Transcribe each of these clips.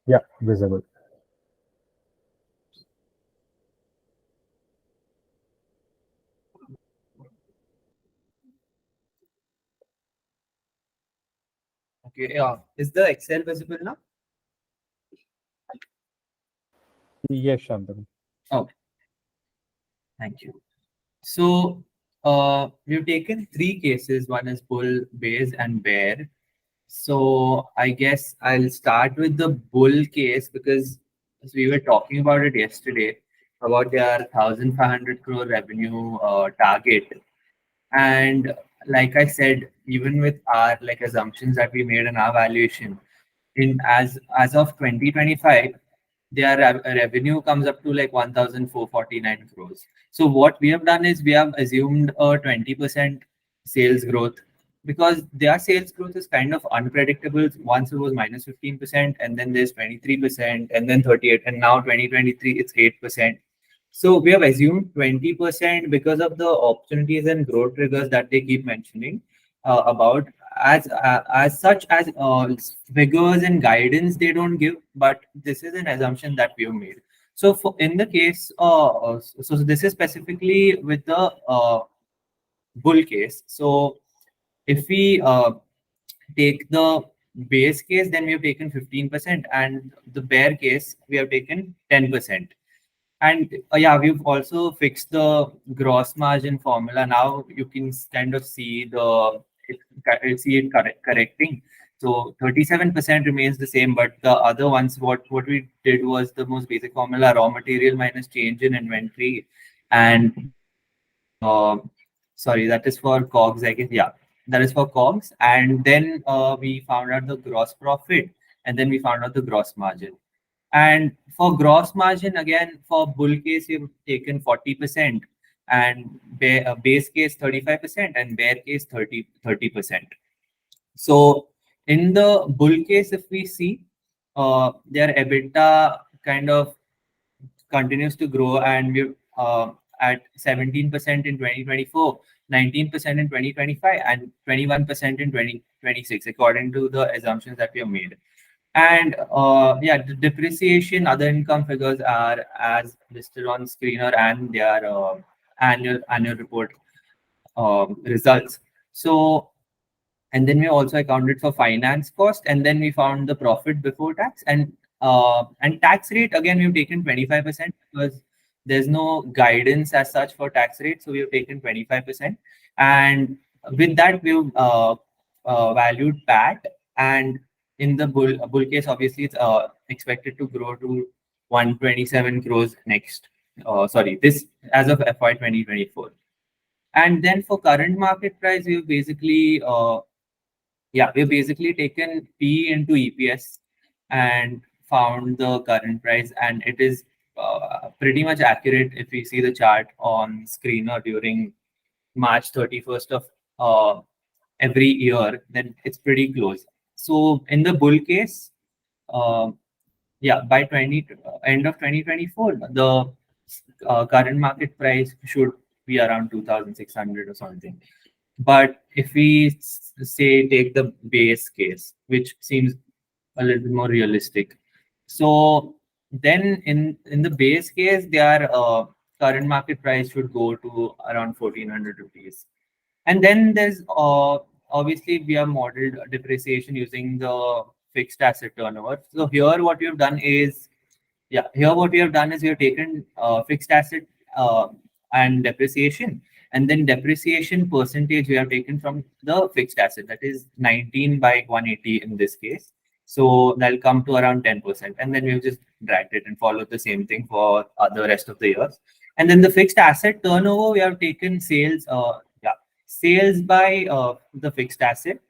Yeah, visible. Okay, is the Excel visible now? Yes, Shantanu. Okay, thank you. So, we've taken three cases. One is bull, base, and bear. So, I guess I'll start with the bull case because as we were talking about it yesterday about their 1,500 crore revenue target. And like I said, even with our like assumptions that we made in our valuation, in as of 2025, their revenue comes up to like 1,449 crores. So what we have done is we have assumed a 20% sales growth because their sales growth is kind of unpredictable. Once it was minus 15%, and then there's 23%, and then 38, and now 2023 it's 8%. So we have assumed 20% because of the opportunities and growth triggers that they keep mentioning about. As such as figures and guidance they don't give, but this is an assumption that we have made. So for in the case, so this is specifically with the bull case. So if we take the base case, then we have taken 15%, and the bear case we have taken 10%. And yeah, we've also fixed the gross margin formula. Now you can kind of see it correcting. So 37% remains the same, but the other ones, what we did was the most basic formula: raw material minus change in inventory, and uh, sorry, that is for COGS, I guess. Yeah, that is for COGS, and then we found out the gross profit, and then we found out the gross margin. And for gross margin, again, for bull case, you've taken 40%, and base case 35%, and bear case 30%. So in the bull case, if we see, their EBITDA kind of continues to grow, and we're at 17% in 2024, 19% in 2025, and 21% in 2026, according to the assumptions that we have made. And yeah, the depreciation, other income figures are as listed on screener and their annual report results. So, and then we also accounted for finance cost, and then we found the profit before tax, and tax rate again we've taken 25% because there's no guidance as such for tax rate, so we've taken 25%. And with that we've valued PAT, and in the bull case obviously it's expected to grow to 127 crores next, sorry, this as of FY 2024. And then for current market price, we've basically we've basically taken P into EPS and found the current price, and it is pretty much accurate if we see the chart on screener during March 31st of uh, every year, then it's pretty close. So in the bull case, uh, yeah, by 20 end of 2024, the current market price should be around 2,600 or something. But if we say take the base case, which seems a little bit more realistic, so then in the base case, their current market price should go to around 1,400 rupees. And then there's obviously we have modeled depreciation using the fixed asset turnover. So here what we have done is, here what we have done is we have taken fixed asset uh, and depreciation, and then depreciation percentage we have taken from the fixed asset, that is 19 by 180 in this case. So that'll come to around 10%, and then we've just dragged it and followed the same thing for the rest of the years. And then the fixed asset turnover, we have taken sales by the fixed asset.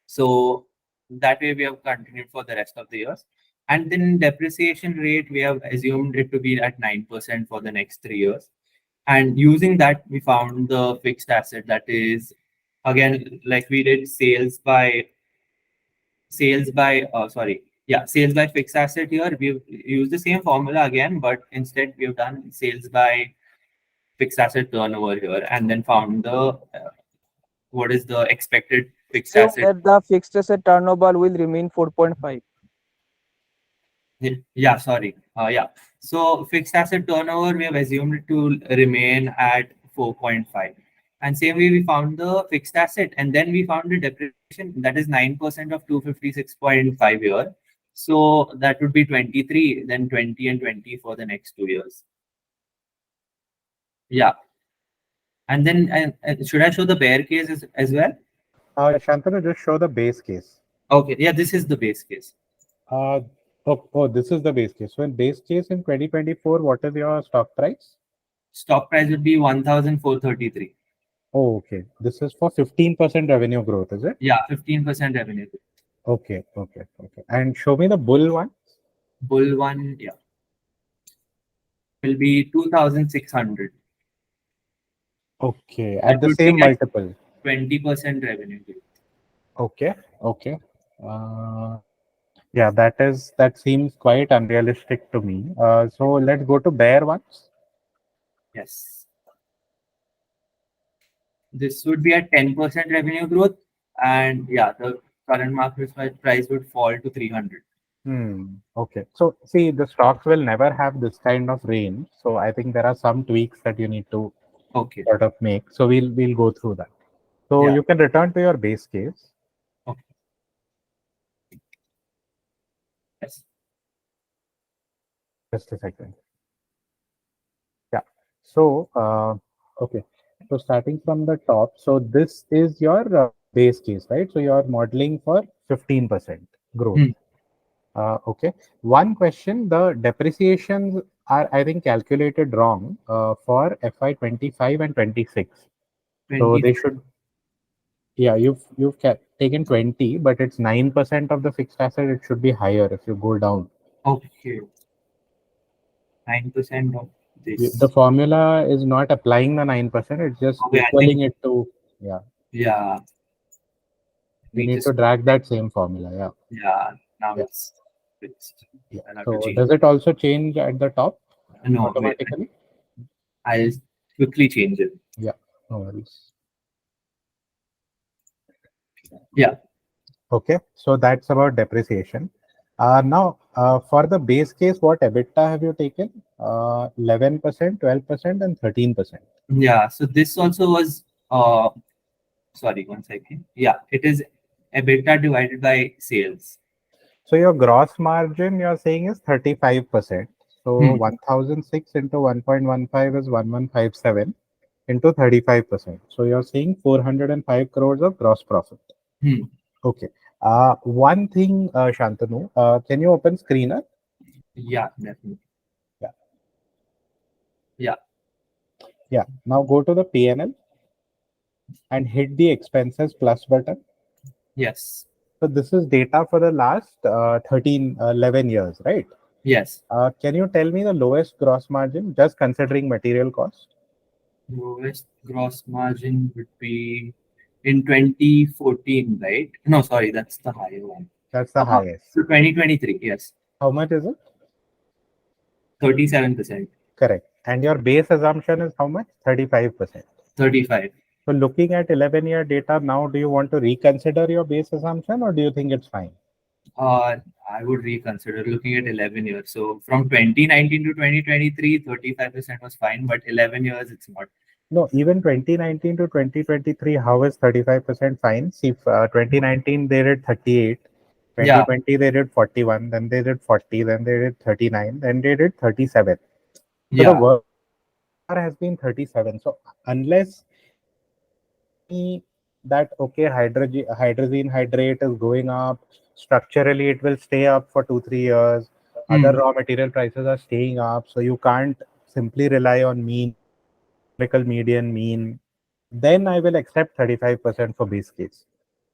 So that way we have continued for the rest of the years. And then depreciation rate, we have assumed it to be at 9% for the next 3 years. And using that, we found the fixed asset, that is, again, like we did sales by fixed asset here. We've used the same formula again, but instead we've done sales by fixed asset turnover here, and then found the what is the expected fixed Assume asset. that the fixed asset turnover will remain 4.5. Yeah, sorry. Yeah. So fixed asset turnover, we have assumed it to remain at 4.5. And same way, we found the fixed asset, and then we found the depreciation that is 9% of 256.5 year. So that would be 23, then 20 and 20 for the next 2 years. Yeah. And then should I show the bear case as well? Shantanu, just show the base case. Okay. Yeah, this is the base case. Uh, this is the base case. So in base case in 2024, what is your stock price? Stock price would be 1,433. Oh, okay. This is for 15% revenue growth, is it? Yeah, 15% revenue. Okay, okay, okay. And show me the bull one. Bull one, yeah, will be 2,600. Okay, That at the would be same at multiple. 20% revenue growth. Okay, okay. Uh, yeah, that seems quite unrealistic to me. So let's go to bear ones. Yes. This would be at 10% revenue growth. And yeah, the current market price would fall to 300. Okay. So see, the stocks will never have this kind of range. So I think there are some tweaks that you need to Okay. sort of make. So we'll go through that. So Yeah. you can return to your base case. Okay. Yes. Just a second. Yeah. So okay. So starting from the top, so this is your base case, right? So you are modeling for 15% growth. Hmm. Okay. One question: the depreciations are, I think, calculated wrong for FY25 and 26. So 20. they should, yeah, you've taken 20, but it's 9% of the fixed asset. It should be higher if you go down. Okay. 9% of The this. formula is not applying the 9%. It's just Okay. I think, equaling it to, yeah. yeah, You we need to just, drag that same formula. Yeah. yeah, now Yeah. it's fixed. Yeah. I'll have to So change. does it also change at the top No, wait. automatically? I'll quickly change it. Yeah. No worries. Yeah. Okay. So that's about depreciation. Now, for the base case, what EBITDA have you taken? 11%, 12%, and 13%. Yeah. So this also was, sorry, 1 second. Yeah, it is EBITDA divided by sales. So your gross margin you're saying is 35%. So Hmm. 1006 into 1.15 is 1157 into 35%. So you're saying 405 crores of gross profit. Hmm. Okay. One thing, Shantanu, can you open screener? Yeah, definitely. Yeah. Yeah. Yeah. Now go to the PNL and hit the expenses plus button. Yes. So this is data for the last 13, 11 years, right? Yes. Can you tell me the lowest gross margin just considering material cost? Lowest gross margin would be in 2014, right? No, sorry, that's the higher one. That's the highest. So 2023, yes, How much is it? 37%, Correct. And your base assumption is how much? 35%. 35. So looking at 11-year data now, do you want to reconsider your base assumption or do you think it's fine? Uh, I would reconsider looking at 11 years. So from 2019 to 2023, 35% was fine, but 11 years, it's not. No, even 2019 to 2023, how is 35% fine? See, 2019 they did 38, Yeah, 2020 they did 41, then they did 40, then they did 39, then they did 37. So the yeah, work has been 37. So unless me that okay, hydrogen hydrate is going up structurally, it will stay up for 2 3 years. Other hmm, raw material prices are staying up, so you can't simply rely on mean historical median mean. Then I will accept 35% for base case.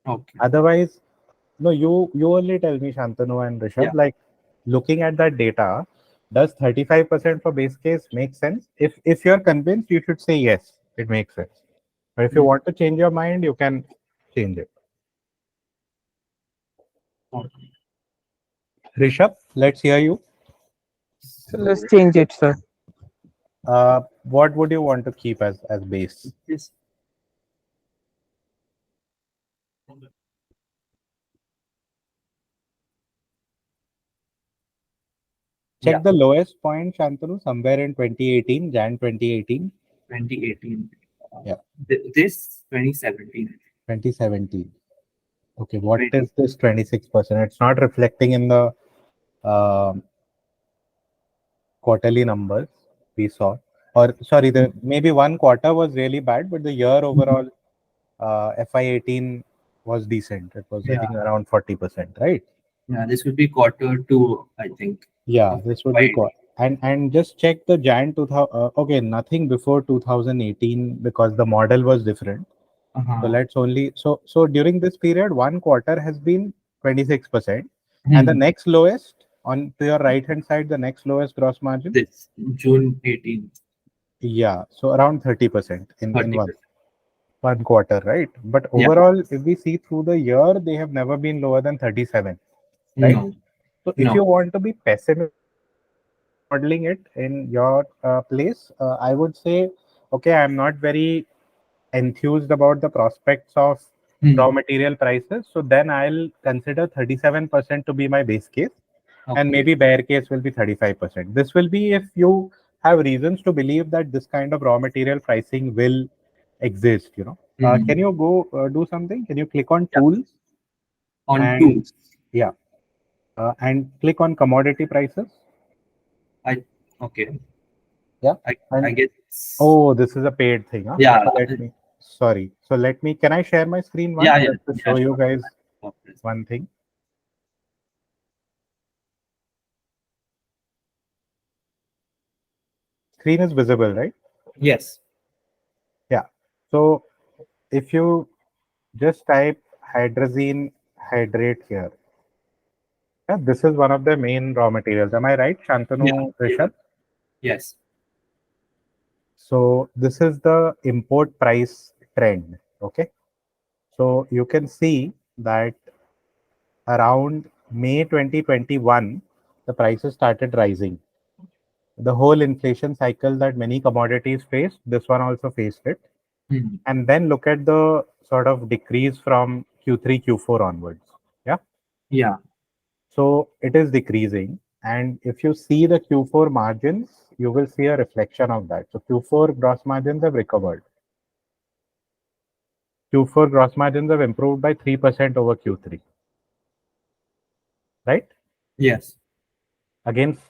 okay, Otherwise, no, you only tell me, Shantanu and yeah, Rishabh, like looking at that data, does 35% for base case make sense? If you're convinced, you should say yes, it makes sense. But if you hmm, want to change your mind, you can change it. okay. Rishabh, let's hear you. So let's So change it, sir. What would you want to keep as base? this, Yeah. Check the lowest point, Shantanu, somewhere in 2018, Jan 2018. 2018. Yeah, This 2017. 2017. Okay, what 20, is this 26%? It's not reflecting in the um quarterly numbers we saw. Or sorry, the maybe one quarter was really bad, but the year overall, FY18 was decent. It was, I yeah. think, around 40%, right? Yeah. This would be quarter two, I think. Yeah, Of this would be FY18. cool. And just check the Jan 2000. Okay, nothing before 2018 because the model was different. So Uh-huh. let's only so during this period, one quarter has been 26%, and the Hmm. next lowest on to your right hand side, the next lowest gross margin, This June 18th, yeah, so around 30% in 30%. one quarter, right? But Yeah. overall, if we see through the year, they have never been lower than 37, right? No. So if No. you want to be pessimistic modeling it in your place, I would say, okay, I'm not very enthused about the prospects of raw Hmm. material prices. So then I'll consider 37% to be my base case, and Okay. maybe bear case will be 35%. This will be if you have reasons to believe that this kind of raw material pricing will exist. Can Hmm. you go do something? Can you click on Yeah. tools On and tools, yeah, and click on commodity prices? I okay. Yeah, I and guess it's, oh, this is a paid thing, huh? yeah. So let me, sorry. So let me, can I share my screen once Yeah. Yeah. just to Yeah. show you Sure. guys Okay. one thing? Screen is visible, right? Yes. Yeah. So if you just type hydrazine hydrate here, yeah, this is one of the main raw materials. Am I right, Yeah. Shantanu Yeah. Rishabh? Yes. So this is the import price trend. Okay. So you can see that around May 2021, the prices started rising. The whole inflation cycle that many commodities faced, this one also faced it. Hmm. And then look at the sort of decrease from Q3, Q4 onwards. Yeah. Yeah. So it is decreasing. And if you see the Q4 margins, you will see a reflection of that. So Q4 gross margins have recovered. Q4 gross margins have improved by 3% over Q3, right? Yes. Against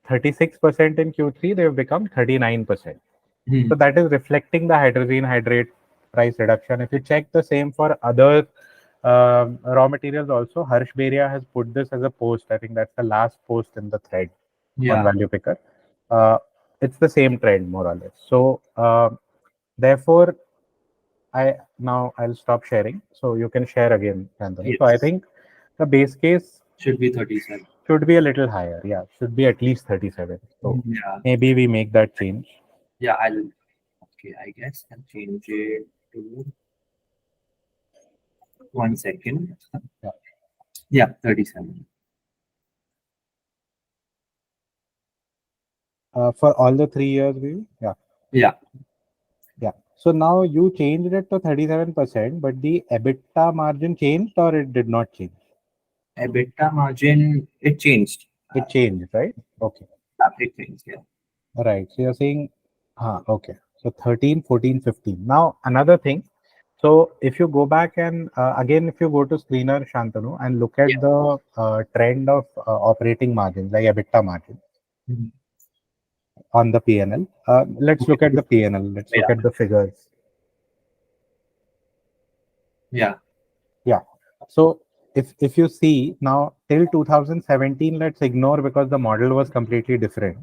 36% in Q3, they've become 39%. Hmm. So that is reflecting the hydrazine hydrate price reduction. If you check the same for other raw materials also, Harsh Beria has put this as a post. I think that's the last post in the thread on Yeah. Value Picker. Uh, it's the same trend more or less. So therefore, I'll stop sharing. So you can share again, Shantanu. So I Yes. think the base case Should be 37. should be a little higher. Yeah, should be at least 37. So Yeah. maybe we make that change. Yeah. Okay. I guess I'll change it to 1 second. Yeah. Yeah. 37. For all the 3 years, we yeah. Yeah. Yeah. So now you changed it to 37%, but the EBITDA margin changed or it did not change? EBITDA margin, it changed. It changed, right? Okay. It changed. Yeah. Right. So you're saying, okay. So 13, 14, 15. Now, another thing. So if you go back and again, if you go to screener, Shantanu, and look Yeah. at the trend of operating margins, like EBITDA margin Mhm. on the PNL, let's Okay. look at the PNL. Let's look Yeah. at the figures. Yeah. Yeah. So if you see now till 2017, let's ignore because the model was completely different.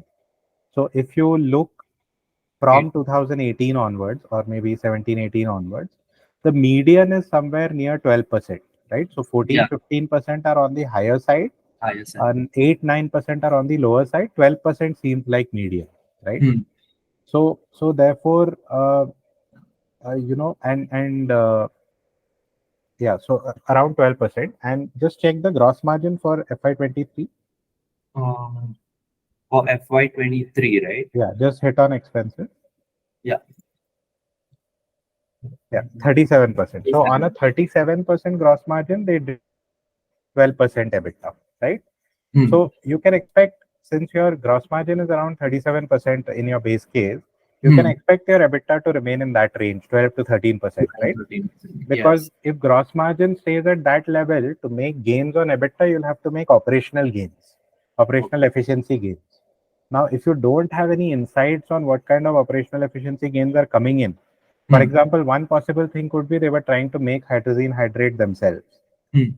So if you look It, from 2018 onwards, or maybe 17, 18 onwards, the median is somewhere near 12%, right? So 14, yeah. 15% are on the higher side, Higher side. and 8, 9% are on the lower side. 12% seems like median, right? Hmm. So therefore, and yeah, so around 12%. And just check the gross margin for FY23. Um, for FY23, right? Yeah, just hit on expenses. Yeah. Yeah, 37%. So on a 37. 37% gross margin, they did 12% EBITDA, right? Hmm. So you can expect since your gross margin is around 37% in your base case, you can expect your EBITDA to remain in that range, 12 to 13%, right? 13%. Because Yes. if gross margin stays at that level, to make gains on EBITDA, you'll have to make operational gains, operational efficiency gains. Now, if you don't have any insights on what kind of operational efficiency gains are coming in, for example, one possible thing could be they were trying to make hydrazine hydrate themselves,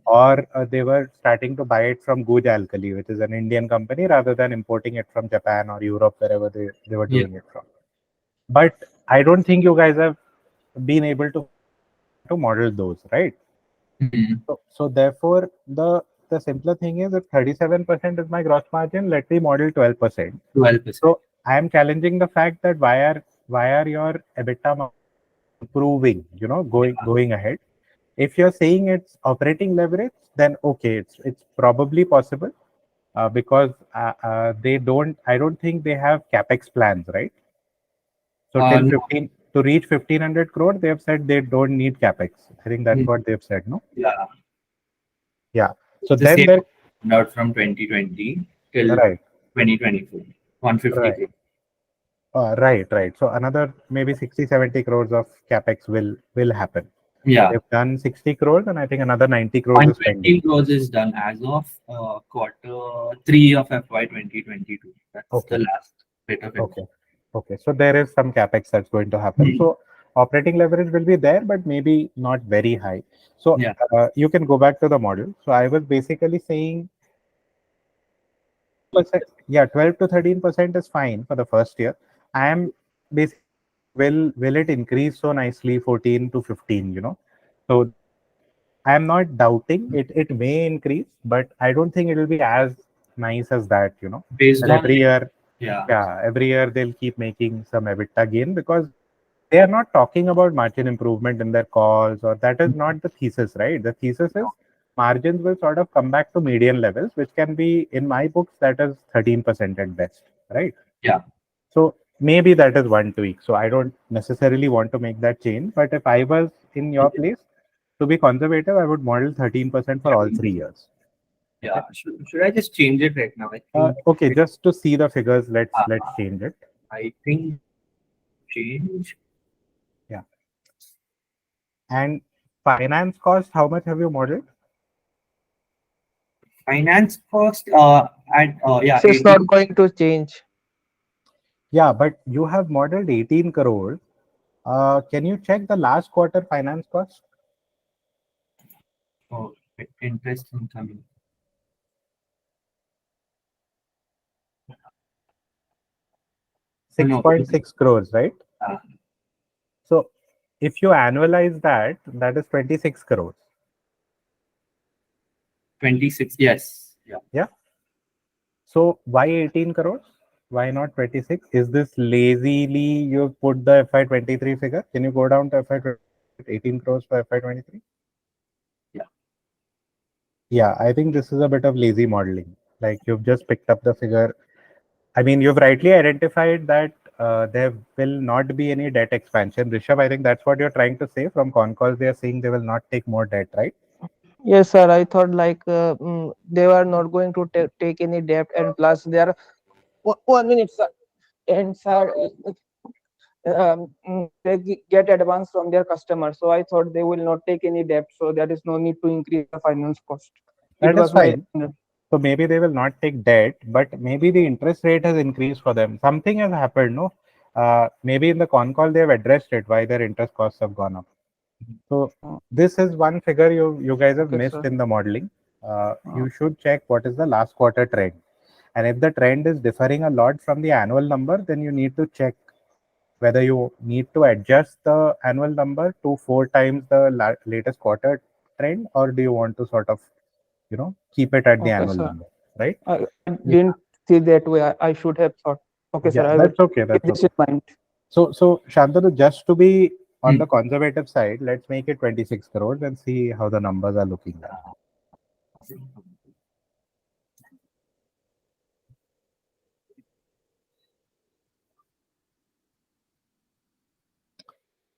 or they were starting to buy it from Guj Alkali, which is an Indian company, rather than importing it from Japan or Europe, wherever they were Yeah. doing it from. But I don't think you guys have been able to to model those, right? So therefore, the simpler thing is, if 37% is my gross margin, let me model 12%. 12%. So I am challenging the fact that why are your EBITDA improving, going ahead. If you're saying it's operating leverage, then okay, it's probably possible, because they don't. I don't think they have capex plans, right? So till No. 15 to reach 1500 crore, they have said they don't need capex. I think that's Mm, what they've said, no? Yeah. Yeah. So It's the then same there, out from 2020 till right, 2024. 150 right, crore. right. So another maybe 60, 70 crores of capex will happen. Yeah. They've done 60 crores, and I think another 90 crores is 120 pending. crores is done as of quarter 3 of FY 2022. That's the Okay. last bit of it. Okay. Okay. So there is some capex that's going to happen. Hmm. So operating leverage will be there, but maybe not very high. So Yeah. you can go back to the model. So I was basically saying, yeah, 12 to 13% is fine for the first year. I am basically, will it increase so nicely 14 to 15, So I am not doubting it. It may increase, but I don't think it will be as nice as that, Based that on every like, year, yeah. yeah, every year they'll keep making some EBITDA gain, because they are not talking about margin improvement in their calls, or that is not the thesis, right? The thesis is margins will sort of come back to median levels, which can be, in my books, that is 13% at best, right? Yeah. So maybe that is one tweak. So I don't necessarily want to make that change, but if I was in your place, to be conservative, I would model 13% for all 3 years. Yeah. Should I just change it right now? I think Okay, just to see the figures, let's uh, change it. I think change Yeah. And finance cost, how much have you modeled? finance cost at yeah, This is not 18. going to change. Yeah, but you have modeled 18 crores. Can you check the last quarter finance cost? Oh, interest income. Oh, no. 6.6 crores, right? uh, So if you annualize that, that is 26 crores. 26. Yes. Yeah. Yeah. So why 18 crores? Why not 26? Is this lazily you put the FY23 figure? Can you go down to FY 18 crores for FY23? Yeah. Yeah, I think this is a bit of lazy modeling. Like, you've just picked up the figure. I mean, you've rightly identified that there will not be any debt expansion. Rishabh, I think that's what you're trying to say. From con calls, they are saying they will not take more debt, right? Yes, sir. I thought like they were not going to take any debt, and plus they are 1 minute, sir. And sir, they get advance from their customers. So I thought they will not take any debt. So there is no need to increase the finance cost. It That is was my. fine. So maybe they will not take debt, but maybe the interest rate has increased for them. Something has happened, no? Maybe in the con call they have addressed it, why their interest costs have gone up. So this is one figure you guys have Okay, missed sir. in the modeling. You should check what is the last quarter trend, and if the trend is differing a lot from the annual number, then you need to check whether you need to adjust the annual number to 4 times the latest quarter trend, or do you want to sort of keep it at the Okay, annual sir. number, right? I Yeah, didn't see that way. I should have thought. Okay, sir. yeah, I will that's okay. keep That's this okay. in mind. So Shantanu, just to be on Hmm. the conservative side, let's make it 26 crores and see how the numbers are looking like.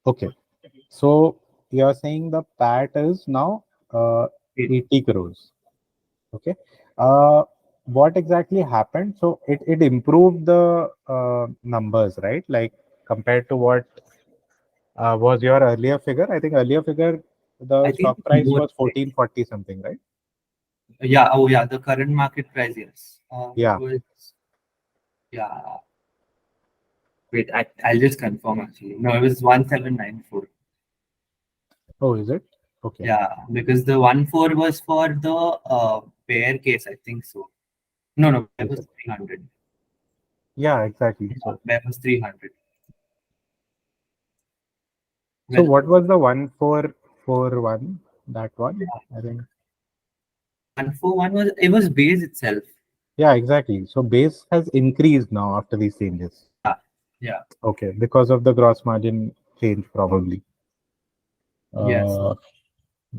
Okay. So you're saying the PAT is now uh, 80 crores. Okay. Uh, what exactly happened? So it improved the numbers, right? Like compared to what was your earlier figure. I think earlier figure the I think stock price more. was 1440 something, right? Yeah. Oh, yeah. The current market price, yes. It Yeah. was, yeah. Wait, I'll just confirm actually. No, it was 1794. Oh, is it? Okay. Yeah, because the 1.4 was for the bear case, I think so. No, no, bear Is was it? 300. Yeah, exactly. Yeah, So bear was 300. so Well, what was the 1441? That one, yeah, I think. 141 was, it was base itself. Yeah, exactly. So base has increased now after these changes. Yeah, yeah, Okay, because of the gross margin change, probably. yes. Uh,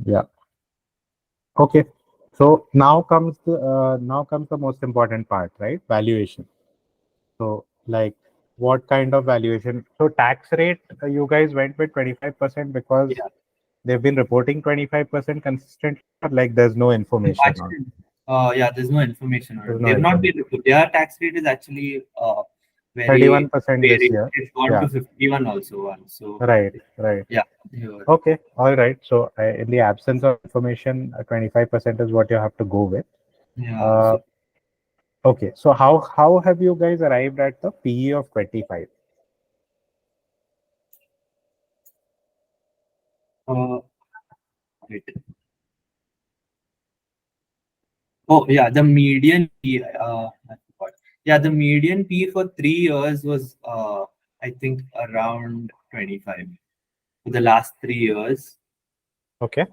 yeah. Okay. So now comes the most important part, right? Valuation. So like what kind of valuation? So tax rate, you guys went with 25% because Yeah. they've been reporting 25% consistently, or like there's no information on. Actually, yeah, there's no information on There's it. no They've not been information. reported. Their tax rate is actually very 31% this varied. year. It's gone Yeah. to 51 also once. So, Right. Right. yeah, here. Okay. All right. So in the absence of information, 25% is what you have to go with. Yeah. Uh, So, okay. So how have you guys arrived at the PE of 25? uh, wait. Oh, yeah, the median P, I forgot. Yeah, the median P for 3 years was, I think, around 25 for the last 3 years. Okay.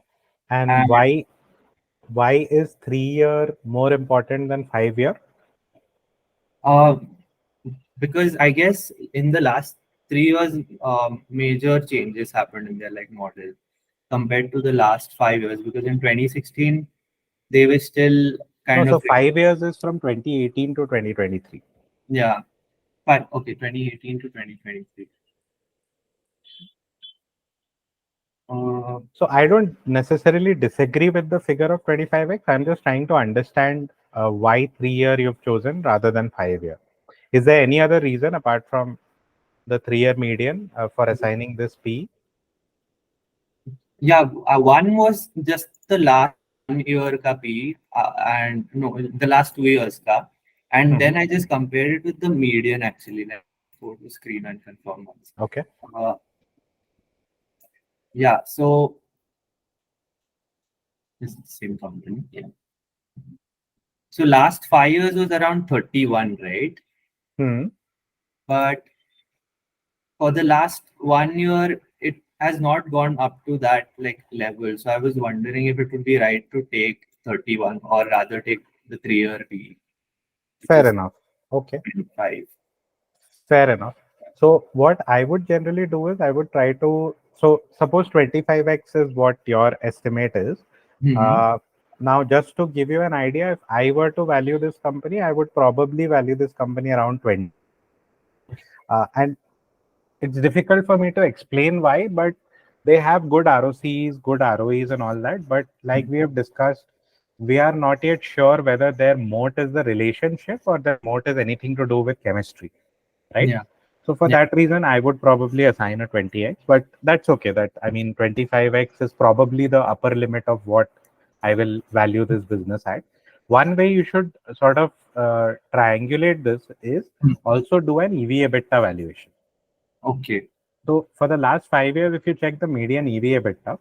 And And why is 3 year more important than 5 year? uh, because I guess in the last 3 years, major changes happened in their like model compared to the last 5 years. Because in 2016, they were still No, kind so of, 5 years is from 2018 to 2023. yeah, but okay, 2018 to 2023. Uh, So I don't necessarily disagree with the figure of 25x. I'm just trying to understand why 3 year you've chosen rather than 5 year. Is there any other reason apart from the 3 year median for assigning this P? Yeah, one was just the last 1 year ka P, and no, the last 2 years ka, and Hmm. then I just compared it with the median actually, like go to screen and confirm once. Okay. Uh, yeah, so this is the same company. Yeah. So last 5 years was around 31, right? Hmm. But for the last 1 year, it has not gone up to that like level. So I was wondering if it would be right to take 31 or rather take the 3 year P, which Fair is enough. Okay. 25. Fair enough. So what I would generally do is I would try to, so suppose 25x is what your estimate is. Hmm. Uh, Now, just to give you an idea, if I were to value this company, I would probably value this company around 20. And it's difficult for me to explain why, but they have good ROCs, good ROEs, and all that. But like we have discussed, we are not yet sure whether their moat is the relationship or their moat is anything to do with chemistry, right? Yeah. So for Yeah. that reason, I would probably assign a 20x, but that's okay. That I mean, 25x is probably the upper limit of what I will value this business at. One way you should sort of triangulate this is Hmm. also do an EV EBITDA valuation. Okay. So for the last 5 years, if you check the median EV EBITDA,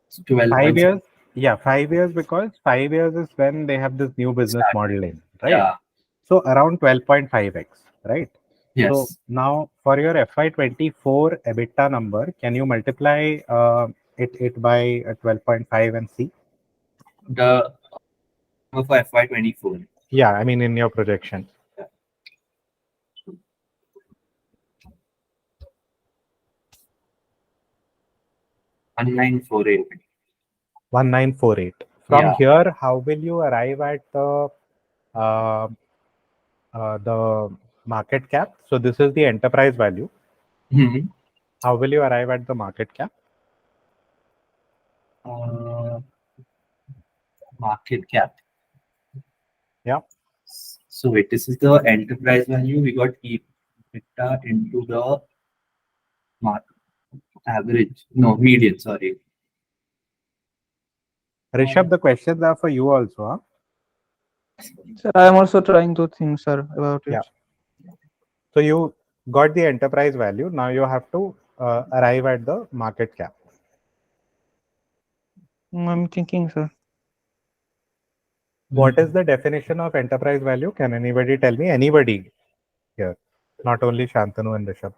It's 12 5 points years, yeah, 5 years, because 5 years is when they have this new business started. model in, right? Yeah. So around 12.5x, right? So Yes. now for your FY24 EBITDA number, can you multiply it by 12.5 and see? The number for FY24. Yeah, I mean in your projection. 1948. 1948. From Yeah. here, how will you arrive at uh, the market cap? So this is the enterprise value. Hmm. How will you arrive at the market cap? Uh, market cap. Yeah. So wait, this is the enterprise value. We got EBITDA into the mark average. No, median. Sorry. Rishabh, the questions are for you also, huh? Sir, I am also trying to think, sir, about it. Yeah. So you got the enterprise value. Now you have to arrive at the market cap. I'm thinking, sir. What is the definition of enterprise value? Can anybody tell me? Anybody here, not only Shantanu and Rishabh.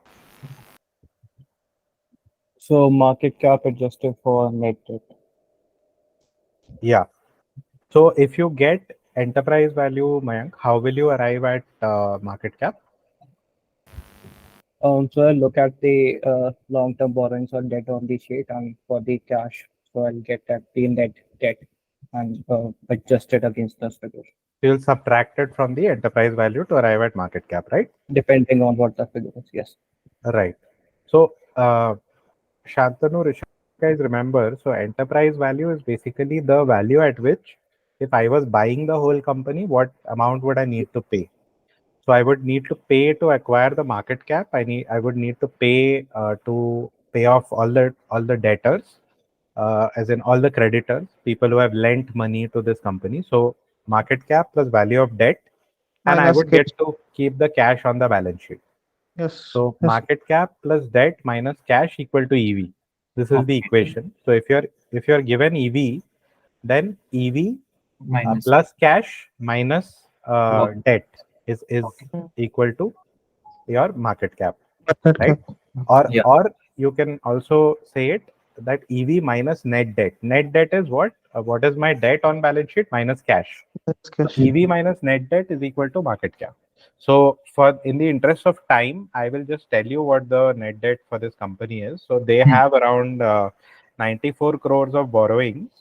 So market cap adjusted for net debt. Yeah. So if you get enterprise value, Mayank, how will you arrive at market cap? So I'll look at the long-term borrowings or debt on the sheet, and for the cash, so I'll get at the net debt and adjust it against this figure, You'll subtract it from the enterprise value to arrive at market cap, right? depending on what the figure is. Yes. Right. So Shantanu, Rishabh, guys remember, so enterprise value is basically the value at which if I was buying the whole company, what amount would I need to pay? So I would need to pay to acquire the market cap. I would need to pay off all the debtors, as in all the creditors, people who have lent money to this company. So market cap plus value of debt, and I Minus would cash. get to keep the cash on the balance sheet. Yes. So Yes. market cap plus debt minus cash equal to EV. This is the Okay. equation. So if you're given EV, then EV Minus plus cash minus what? debt is Okay. equal to your market cap, Market right? cap. Or Yeah. or you can also say it that EV minus net debt. Net debt is what? What is my debt on balance sheet minus cash? Minus So cash. EV minus net debt is equal to market cap. So for in the interest of time, I will just tell you what the net debt for this company is. So they Hmm. have around 94 crores of borrowings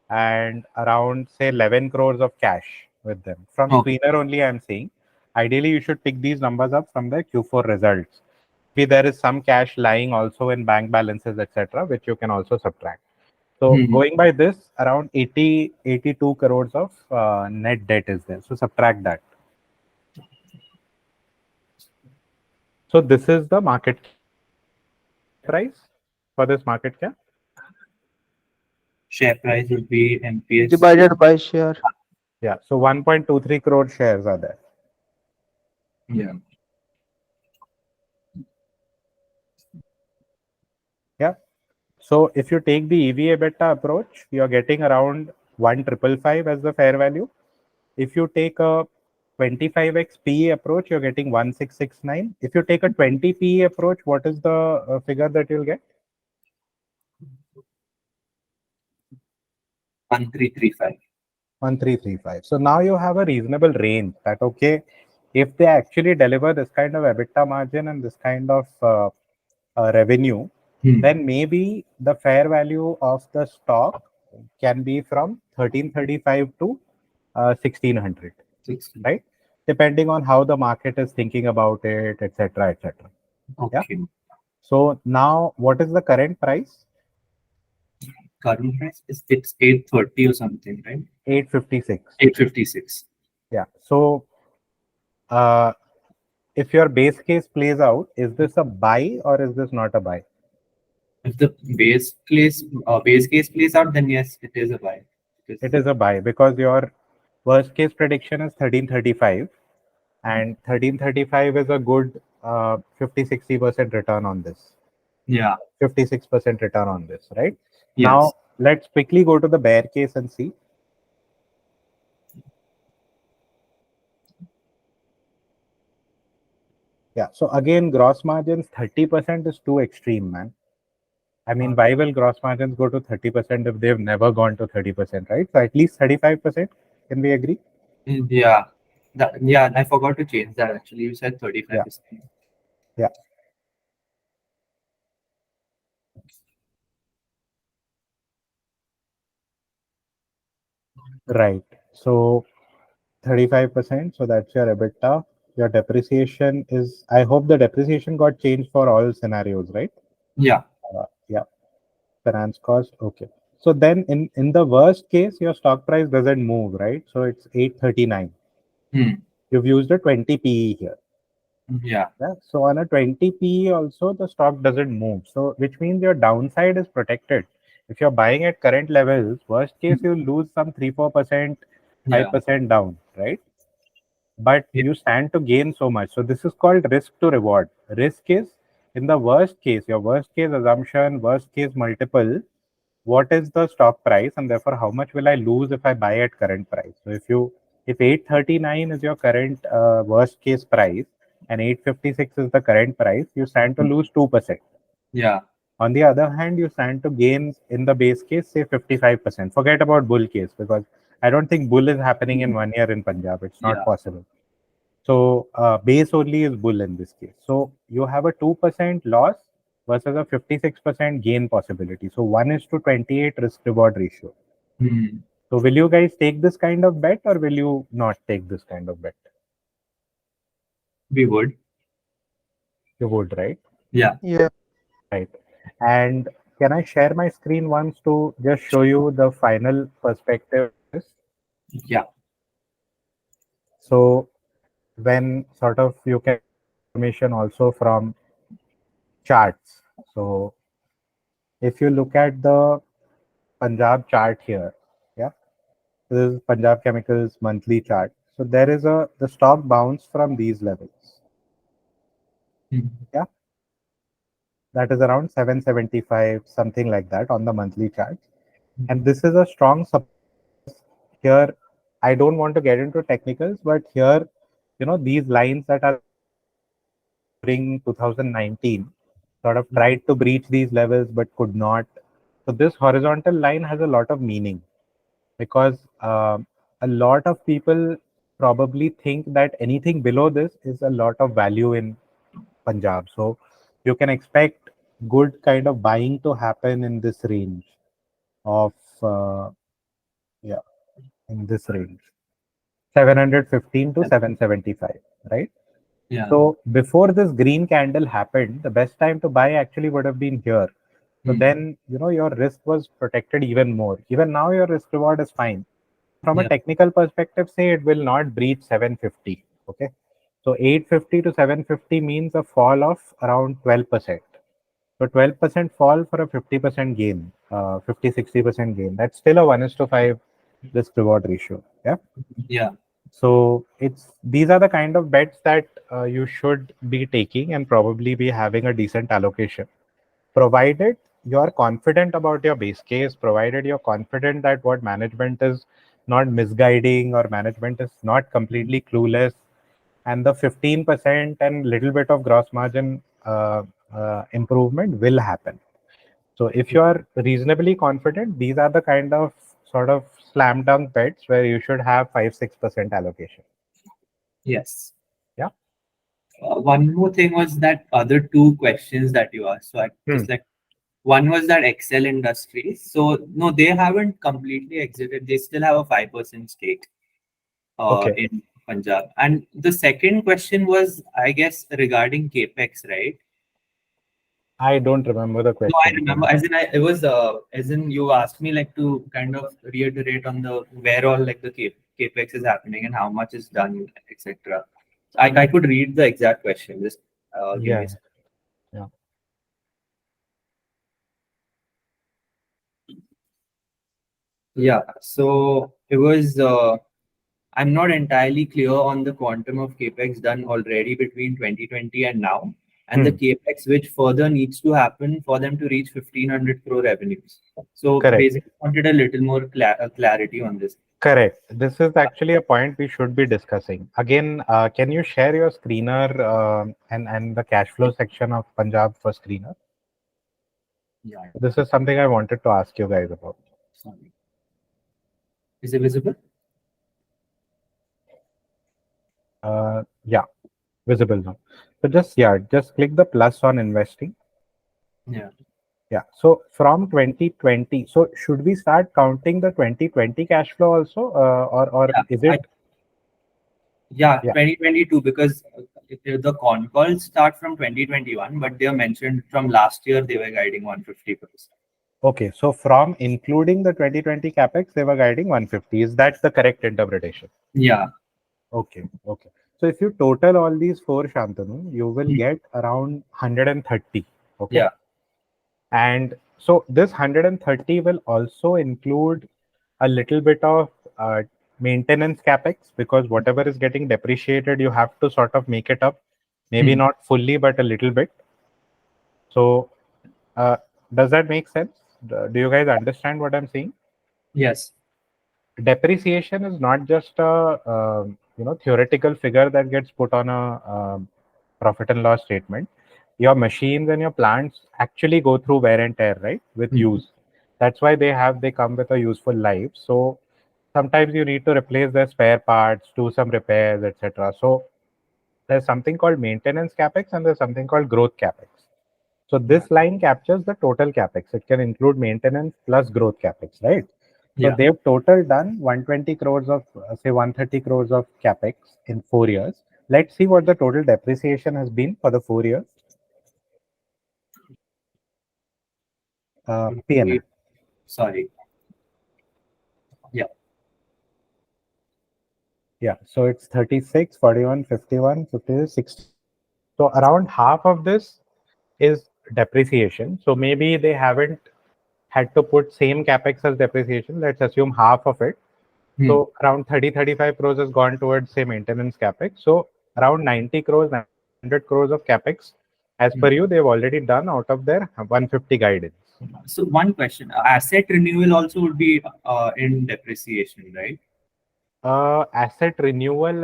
and around say 11 crores of cash with them. From Okay. screener only, I'm saying. Ideally, you should pick these numbers up from the Q4 results. Maybe there is some cash lying also in bank balances, etc., which you can also subtract. So Hmm. going by this, around 82 crores of net debt is there. So subtract that. So this is the market price for this market cap. Share price would be NPS. Divided by share. Yeah. So 1.23 crore shares are there. Yeah. Yeah. So if you take the EV EBITDA approach, you're getting around 1,555 as the fair value. If you take a 25x PE approach, you're getting 1669. If you take a 20 PE approach, what is the figure that you'll get? 1335. 1335. So now you have a reasonable range that, okay, if they actually deliver this kind of EBITDA margin and this kind of revenue, Hmm. then maybe the fair value of the stock can be from 1335 to 1600, 60. right? Depending on how the market is thinking about it, etc., etc. Yeah. Okay. So now, what is the current price? Current price is it's 830 or something, right? 856. 856. Yeah. So uh, if your base case plays out, is this a buy or is this not a buy? If the base case plays out, then yes, it is a buy. Because, It is a buy because your worst case prediction is 1335, and 1335 is a good 50-60% return on this. yeah. 56% return on this, right? Yes. Now, let's quickly go to the bear case and see. Yeah. So again, gross margins 30% is too extreme, man. I mean, why will gross margins go to 30% if they've never gone to 30%, right? So at least 35%. Can we agree? Yeah. Yeah, I forgot to change that actually. You said Yeah. 35%. Yeah. Right. So 35%. So that's your EBITDA. Your depreciation is, I hope the depreciation got changed for all scenarios, right? Yeah. Yeah. Finance cost. Okay. So then in the worst case, your stock price doesn't move, right? So it's 839. Hmm. You've used a 20 PE here. Yeah. Yeah. So on a 20 PE also the stock doesn't move. So which means your downside is protected. If you're buying at current levels, worst case you'll lose some 3-4%, Yeah. 5% down, right? But Yeah. you stand to gain so much. So this is called risk to reward. Risk is in the worst case, your worst case assumption, worst case multiple, what is the stock price and therefore how much will I lose if I buy at current price. So if 839 is your current worst case price and 856 is the current price, you stand to lose 2%. Yeah. On the other hand, you stand to gain in the base case, say 55%. Forget about bull case because I don't think bull is happening in 1 year in Punjab. It's not Yeah. possible. So base only is bull in this case. So you have a 2% loss versus a 56% gain possibility. So 1 is to 28 risk reward ratio. Hmm. So will you guys take this kind of bet or will you not take this kind of bet? We would. You would, right? Yeah. Yeah. Right. And can I share my screen once to just show you the final perspective of this? Yeah. So when sort of you can information also from charts. So if you look at the Punjab chart here, yeah, this is Punjab Chemicals monthly chart. So there is the stock bounce from these levels. Hmm. Yeah, that is around 775, something like that on the monthly chart. And this is a strong support here. I don't want to get into technicals, but here, these lines that are during 2019 sort of tried to breach these levels but could not. So this horizontal line has a lot of meaning because a lot of people probably think that anything below this is a lot of value in Punjab. So you can expect good kind of buying to happen in this range of yeah, in this range 715 to 775, right? Yeah. So before this green candle happened, the best time to buy actually would have been here. So Hmm. then, your risk was protected even more. Even now, your risk reward is fine. From a Yeah. technical perspective, say it will not breach 750. Okay. So 850 to 750 means a fall of around 12%. So 12% fall for a 50% gain, 50-60% gain. That's still a 1 is to 5 risk reward ratio. Yeah. Yeah. So these are the kind of bets that you should be taking and probably be having a decent allocation, provided you're confident about your base case, provided you're confident that what management is not misguiding or management is not completely clueless, and the 15% and little bit of gross margin improvement will happen. So if you are reasonably confident, these are the kind of sort of slam dunk bets where you should have 5-6% allocation. Yes. Yeah. One more thing was that other two questions that you asked. So I Hmm. just like one was that Excel Industries. So no, they haven't completely exited. They still have a 5% stake Okay. in Punjab. And the second question was, I guess, regarding CapEx, right? I don't remember the No, I question. remember. As in, it was as in you asked me like to kind of reiterate on the where all like the capex is happening and how much is done, etc. I could read the exact question. Just give me a Yeah. second. Yeah. Yeah. So it was. I'm not entirely clear on the quantum of capex done already between 2020 and now, and the Hmm. capex which further needs to happen for them to reach 1,500 crore revenues. So Correct. basically, wanted a little more clarity on this. Correct. This is actually a point we should be discussing. Again, can you share your screener and the cash flow section of Punjab for screener? Yeah. This is something I wanted to ask you guys about. Sorry. Is it visible? Yeah, visible now. So just click the plus on investing. Yeah. Yeah. So from 2020, so should we start counting the 2020 cash flow also, or Yeah. is it? Yeah, Yeah. 2022 because the con calls start from 2021, but they are mentioned from last year they were guiding 150%. Okay, so from including the 2020 capex, they were guiding 150. Is that the correct interpretation? Yeah. Okay, okay. So if you total all these four, Shantanu, you will Hmm. get around 130. Okay. Yeah. And so this 130 will also include a little bit of maintenance capex, because whatever is getting depreciated, you have to sort of make it up. Maybe Hmm. not fully, but a little bit. So uh, does that make sense? Do you guys understand what I'm saying? Yes. Depreciation is not just a theoretical figure that gets put on a profit and loss statement. Your machines and your plants actually go through wear and tear, right, with Hmm. use. That's why they come with a useful life. So sometimes you need to replace their spare parts, do some repairs, etc. So there's something called maintenance capex and there's something called growth capex. So this line captures the total capex. It can include maintenance plus growth capex, right? So Yeah. they've total done 120 crores of, say 130 crores of capex in 4 years. Let's see what the total depreciation has been for the 4 years. P&L. Sorry. Yeah. Yeah, so it's 36, 41, 51, 50, 60. So around half of this is depreciation. So maybe they haven't had to put same capex as depreciation. Let's assume half of it. Hmm. So around 30-35 crores has gone towards, say, maintenance capex. So around 90 crores, 100 crores of capex, as Hmm. per you, they've already done out of their 150 guidance. So one question, asset renewal also would be in depreciation, right? Asset renewal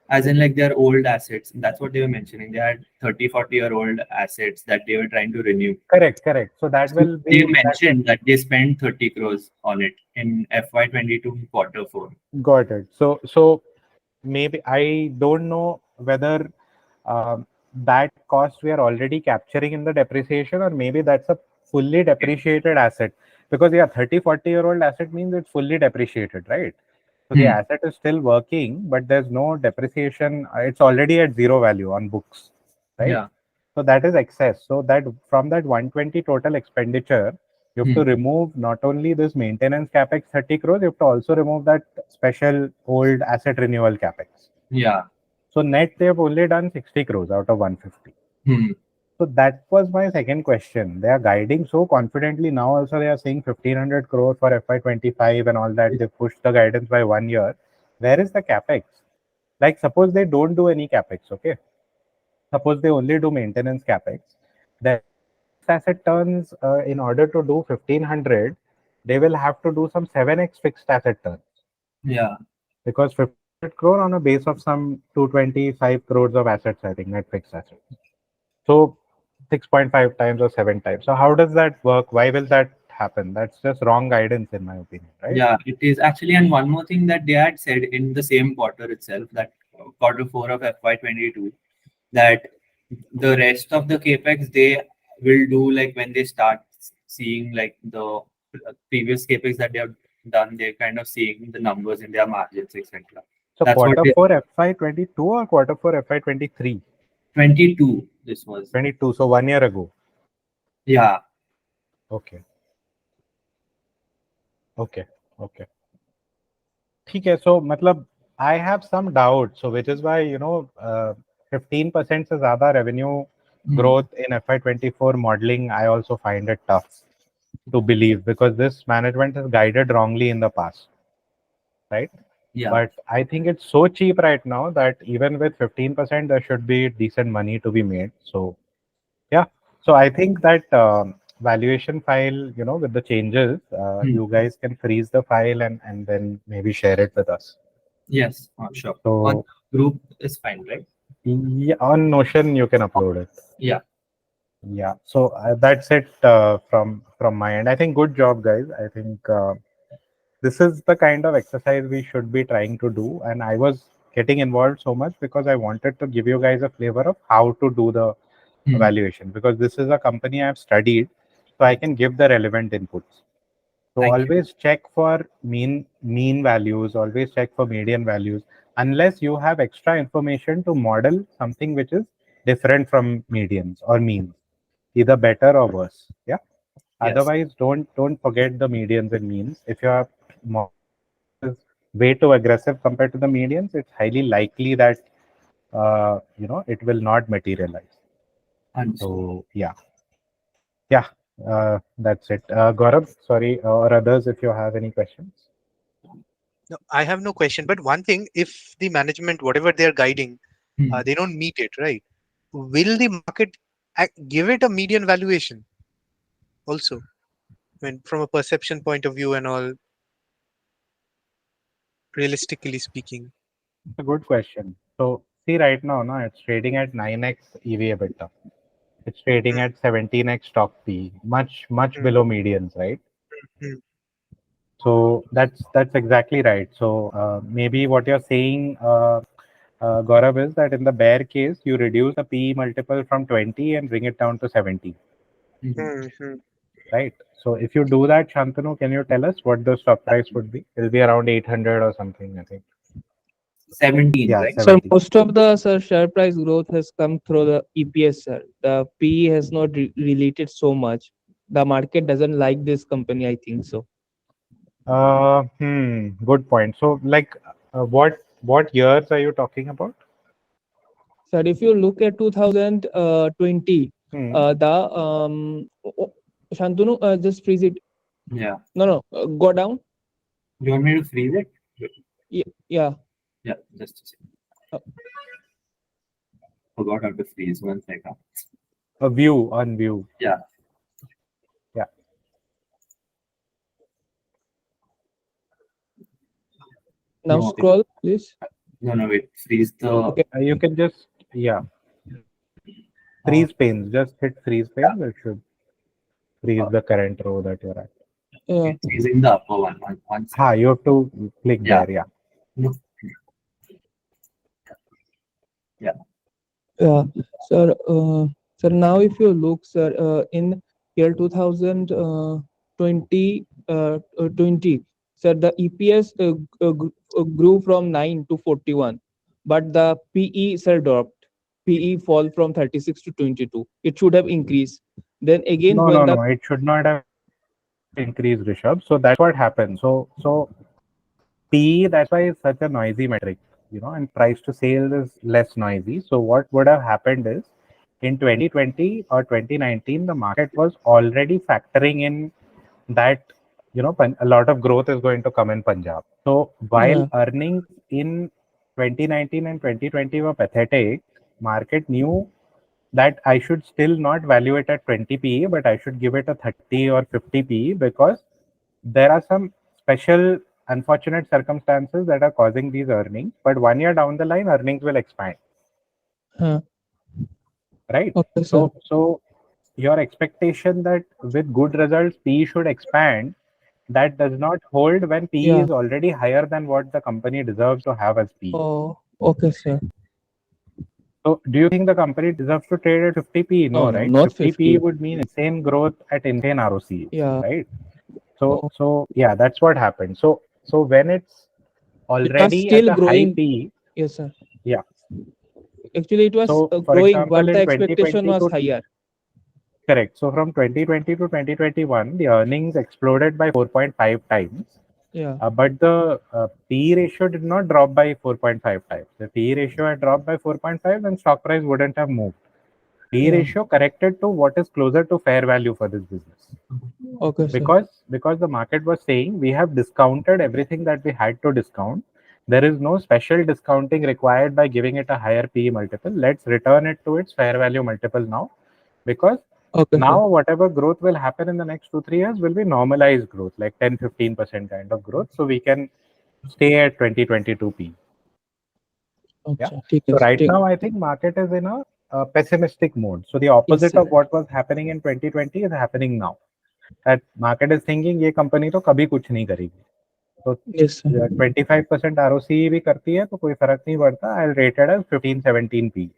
As in like their old assets. That's what they were mentioning. They had 30, 40-year-old assets that they were trying to renew. correct, correct. So that So will they be that. mentioned that they spent 30 crores on it in FY22 quarter four. Got it. So maybe I don't know whether that cost we are already capturing in the depreciation, or maybe that's a fully depreciated asset. Because yeah, 30-40 year old asset means it's fully depreciated, right? So the Hmm. asset is still working, but there's no depreciation. It's already at zero value on books, right? Yeah. So that is excess. So that from that 120 total expenditure, you have Hmm. to remove not only this maintenance capex 30 crores, you have to also remove that special old asset renewal capex. Yeah. So net they have only done 60 crores out of 150. Hmm. So that was my second question. They are guiding so confidently now. Also, they are saying 1,500 crore for FY25 and all that. They pushed the guidance by 1 year. Where is the capex? Like, suppose they don't do any capex, okay? Suppose they only do maintenance capex. Then fixed asset turns, in order to do 1,500, they will have to do some 7x fixed asset turns, Yeah. because 1,500 crore on a base of some 225 crores of assets, I think, net fixed assets. So 6.5 times or 7 times. So how does that work? Why will that happen? That's just wrong guidance, in my opinion, right? Yeah, it is actually. And one more thing that they had said in the same quarter itself, that quarter four of FY22, that the rest of the capex they will do like when they start seeing like the previous capex that they have done, they're kind of seeing the numbers in their margins, etc. So That's what quarter they 4 FY22 or quarter 4 FY23? 22. This was 22. So 1 year ago. yeah. Okay. Okay. Okay. Okay. So मतलब I have some doubt. So which is why 15% से ज़्यादा revenue Hmm. growth in FY24 modeling, I also find it tough to believe, because this management has guided wrongly in the past, right? Yeah. But I think it's so cheap right now that even with 15%, there should be decent money to be made. So, yeah. So I think that valuation file, with the changes, Hmm. you guys can freeze the file and then maybe share it with us. Yes, sure. On So, the group is fine, right? yeah, on Notion, you can upload it. Yeah. Yeah. So that's it from my end. I think good job, guys. I think this is the kind of exercise we should be trying to do, and I was getting involved so much because I wanted to give you guys a flavor of how to do the Hmm. evaluation, because this is a company I've studied, so I can give the relevant inputs. So Thank you. always check for mean values, always check for median values, unless you have extra information to model something which is different from medians or means, either better or worse. Yeah. Yes. Otherwise, don't forget the medians and means. If your model is way too aggressive compared to the medians, it's highly likely that it will not materialize. Understood. So yeah, that's it. Gaurav, sorry, or others, if you have any questions. No, I have no question. But one thing, if the management, whatever they're guiding, Hmm. they don't meet it, right? Will the market give it a median valuation also? When from a perception point of view and all, realistically speaking. It's a good question. So see, right now, no, it's trading at 9x EV EBITDA. It's trading Hmm, at 17x stock P, much hmm, below medians, right? hmm, So that's exactly right. So maybe what you're saying, Gaurav, is that in the bear case, you reduce the PE multiple from 20 and bring it down to 70, Mhm. hmm, hmm. right? So if you do that, Shantanu, can you tell us what the stock price would be? It'll be around 800 or something, I think. 17, Yeah, right? Sir, 70. most of the share price growth has come through the EPS, sir. The PE has not related so much. The market doesn't like this company, I think so. Good point. So, like, what years are you talking about? Sir, if you look at 2020, Hmm. Shantanu, just freeze it. Yeah. No, go down. You want me to freeze it? Yeah. Yeah, just a second. Uh, Forgot how to freeze. 1 second. A view on view. Yeah. Yeah. Now No, scroll, please. no, wait. Freeze the. Okay. You can just Uh, freeze panes. Just hit freeze yeah. panes. It should freeze the current row that you're at. Yeah. It's freezing the upper one. One second. You have to click Yeah. there. Yeah. No. Yeah. Yeah, sir. Sir, now if you look, sir, in year 2020, 20, sir, the EPS grew from 9 to 41, but the PE, sir, dropped. PE fall from 36 to 22. It should have increased. Then again, No, when no, the no. It should not have increased, Rishabh. So that's what happened. So PE, that's why it's such a noisy metric, and price to sales is less noisy. So what would have happened is in 2020 or 2019, the market was already factoring in that, a lot of growth is going to come in Punjab. So while yeah, earnings in 2019 and 2020 were pathetic, market knew that I should still not value it at 20 PE, but I should give it a 30 or 50 PE because there are some special unfortunate circumstances that are causing these earnings. But 1 year down the line, earnings will expand, huh. right? Okay, sir. So your expectation that with good results, PE should expand, that does not hold when PE Yeah. is already higher than what the company deserves to have as PE. Oh, okay, sir. So, do you think the company deserves to trade at 50 PE? No, No, no, right? not 50 PE 50. would mean insane growth at insane ROCs, Yeah. right? So, Oh, so yeah, that's what happened. So when it's it was already at still a high growing. PE, Yes, sir. yeah. Actually, it was So, for growing, example, but the in expectation 2020 was to higher. correct. So from 2020 to 2021, the earnings exploded by 4.5 times. Yeah. But the PE ratio did not drop by 4.5 times. The PE ratio had dropped by 4.5 and stock price wouldn't have moved. PE Yeah. ratio corrected to what is closer to fair value for this business. Okay, sir. Because the market was saying we have discounted everything that we had to discount. There is no special discounting required by giving it a higher PE multiple. Let's return it to its fair value multiple now, because Okay, sir. now whatever growth will happen in the next 2-3 years will be normalized growth, like 10-15% kind of growth, so we can stay at 2022 P. Yeah. अच्छा, ठीक है So sir, right ठीक. now, I think market is in a pessimistic mode. So the Yes, opposite sir. of what was happening in 2020 is happening now. That market is thinking ये company तो कभी कुछ नहीं करेगी. तो Yes, sir. 25% ROCE भी करती है तो कोई फर्क नहीं पड़ता. I'll rate it as 15-17 P.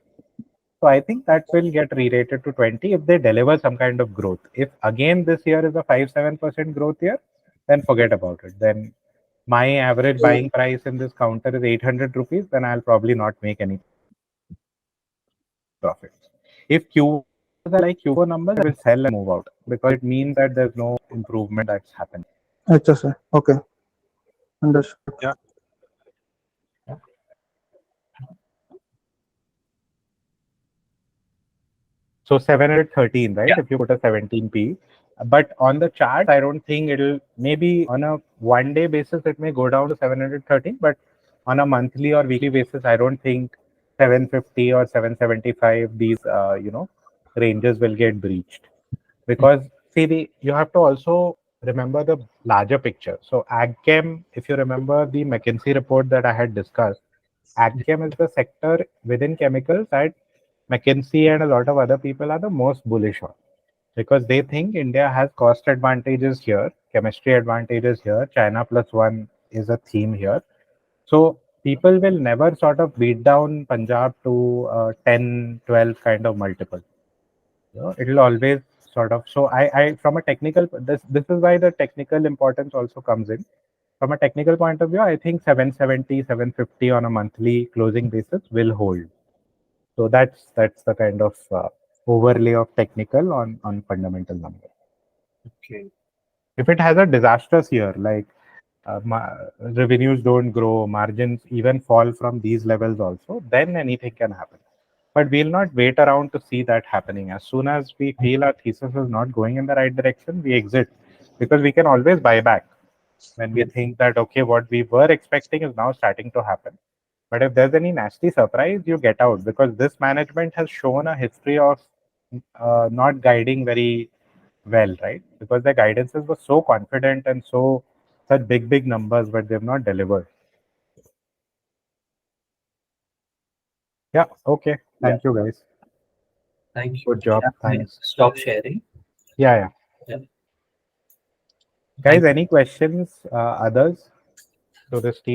So I think that will get re-rated to 20 if they deliver some kind of growth. If again this year is a 5-7% growth year, then forget about it. Then my average buying price in this counter is 800 rupees, then I'll probably not make any profits. If Q like Q4 numbers, I will sell and move out because it means that there's no improvement that's happening. अच्छा sir. Okay. Understood. Yeah. So 713, right? Yeah. If you put a 17p. But on the chart, I don't think it'll, maybe on a 1 day basis, it may go down to 713. But on a monthly or weekly basis, I don't think 750 or 775, these, ranges will get breached. Because see, you have to also remember the larger picture. So AgChem, if you remember the McKinsey report that I had discussed, AgChem is the sector within chemicals that McKinsey and a lot of other people are the most bullish on, because they think India has cost advantages here, chemistry advantages here, China plus one is a theme here. So people will never sort of beat down Punjab to 10, 12 kind of multiple. It'll always sort of, so I from a technical, this is why the technical importance also comes in. From a technical point of view, I think 770, 750 on a monthly closing basis will hold. So that's the kind of overlay of technical on fundamental number. Okay. If it has a disastrous year, like revenues don't grow, margins even fall from these levels also, then anything can happen. But we'll not wait around to see that happening. As soon as we feel our thesis is not going in the right direction, we exit, because we can always buy back when we think that, okay, what we were expecting is now starting to happen. But if there's any nasty surprise, you get out, because this management has shown a history of not guiding very well, right? Because their guidances were so confident and so such big numbers, but they've not delivered. Yeah. Okay. Thank you, guys. Thank you. Good job. Thanks. Stop sharing. Yeah. Yeah. Guys, Thank any questions? Others to this team?